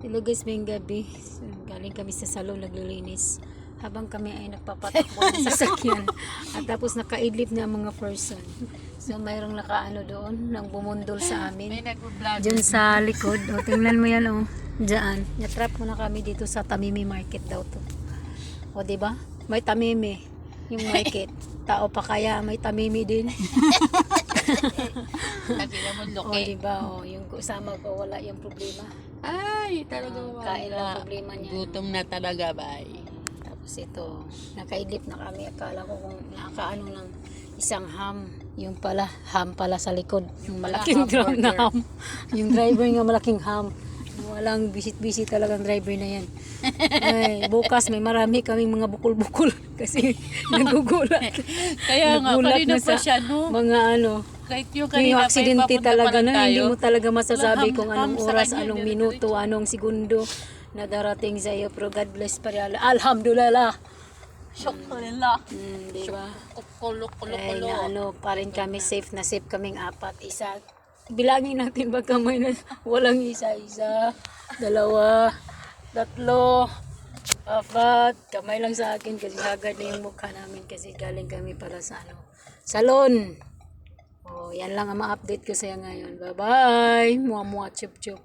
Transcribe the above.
Hello guys, may gabi. So, galing kami sa salon naglilinis. Habang kami ay nagpapatakbo ng sasakyan. At tapos nakaidlip na ang mga person. So mayroong nakaano doon, nang bumundol sa May amin. nag-vlog. Diyan sa likod. O, tingnan mo yan o. Diyan. Natrap mo na kami dito sa Tamimi Market daw to. O, diba? May Tamimi. Yung market. Tao pa kaya may Tamimi din. Kasi naman O, loke. diba? O, yung kasama ko wala yung problema. Ay, talaga Kain lang wala. problema niya. Gutom na talaga, bay. Tapos ito, nakaidlip na kami. Akala ko kung nakakaano ng isang ham. Yung pala, ham pala sa likod. Yung malaking drum na ham. Yung driver nga malaking ham. Walang bisit-bisit talagang driver na yan. Ay, bukas may marami kaming mga bukol-bukol. Kasi nagugulat. Kaya nga, Nagulat kanina na pa sa siya, no? mga ano. Kahit yung Yung kanina pa, aksidente papunta talaga pa na, lang hindi tayo. mo talaga masasabi Wala, kung ham anong sa oras, kanya, anong dire-diretso. minuto, anong segundo na darating sa iyo. Pero God bless pa rin. Alhamdulillah. Shokulila. Diba? Kulo. Ay, na ano, pa rin kami safe na safe kaming apat. Isa. Bilangin natin baka may walang isa. Dalawa. Tatlo. Apat. Kamay lang sa akin kasi hagad na yung mukha namin kasi galing kami para sa ano, salon. Oh, yan lang ang ma-update ko sa ngayon. Bye-bye. Mua-mua, chup-chup.